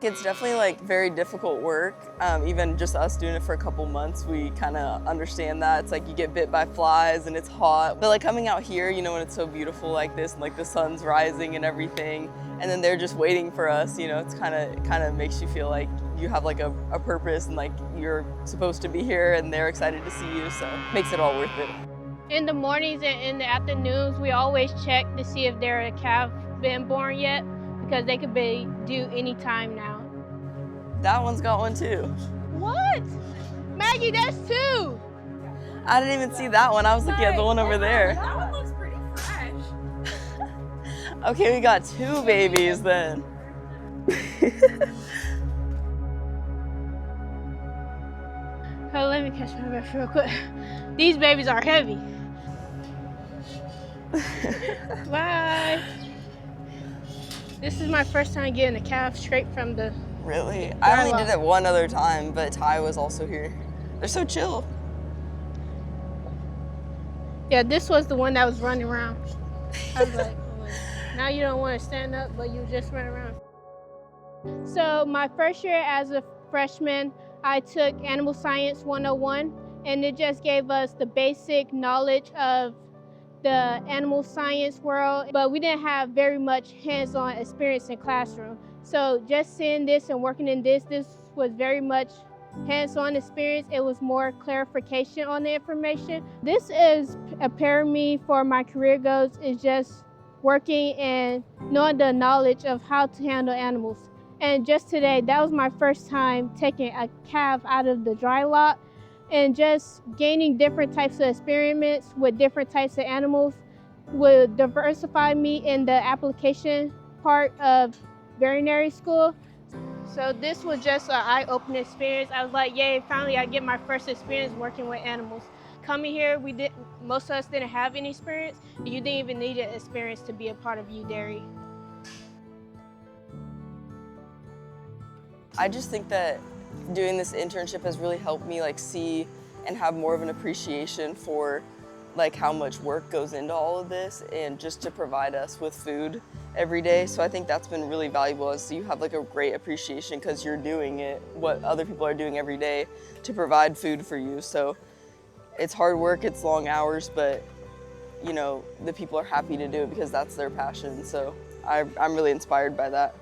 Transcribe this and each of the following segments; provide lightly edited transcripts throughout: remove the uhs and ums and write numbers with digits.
It's definitely like very difficult work. Even just us doing it for a couple months, we kind of understand that. It's like you get bit by flies and it's hot. But like coming out here, you know, when it's so beautiful like this and like the sun's rising and everything, and then they're just waiting for us, you know, it's kind of makes you feel like you have like a purpose and like you're supposed to be here and they're excited to see you, so it makes it all worth it. In the mornings and in the afternoons, we always check to see if their calf been born yet, because they could be due any time now. That one's got one too. What? Maggie, that's 2. I didn't even see that one. I was looking at the one over there. That one looks pretty fresh. Okay, we got 2 babies then. Oh, let me catch my breath real quick. These babies are heavy. Bye. This is my first time getting a calf straight from the... Really? I only did it one other time, but Ty was also here. They're so chill. Yeah, this was the one that was running around. I was like, oh, now you don't want to stand up, but you just run around. So my first year as a freshman, I took Animal Science 101, and it just gave us the basic knowledge of the animal science world, but we didn't have very much hands-on experience in classroom. So just seeing this and working in this was very much hands-on experience. It was more clarification on the information. This is preparing me for my career goals, is just working and knowing the knowledge of how to handle animals. And just today, that was my first time taking a calf out of the dry lot, and just gaining different types of experiments with different types of animals would diversify me in the application part of veterinary school. So this was just an eye-opening experience. I was like, yay, finally I get my first experience working with animals. Coming here, most of us didn't have any experience. You didn't even need an experience to be a part of U-DAIRE. I just think that doing this internship has really helped me like see and have more of an appreciation for like how much work goes into all of this and just to provide us with food every day. So I think that's been really valuable, as you have like a great appreciation because you're doing it, what other people are doing every day to provide food for you. So it's hard work, it's long hours, but you know, the people are happy to do it because that's their passion. So I'm really inspired by that.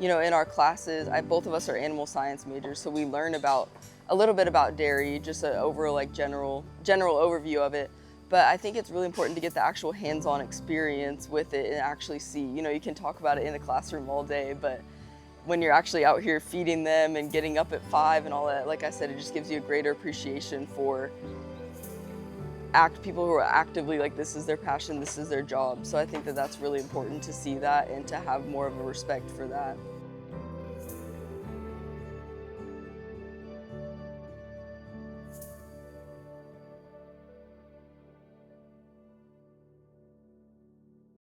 You know, in our classes, both of us are animal science majors, so we learn about a little bit about dairy, just an overall like general overview of it. But I think it's really important to get the actual hands-on experience with it and actually see. You know, you can talk about it in the classroom all day, but when you're actually out here feeding them and getting up at 5 and all that, like I said, it just gives you a greater appreciation for people who are actively like, this is their passion, this is their job. So I think that that's really important to see that and to have more of a respect for that.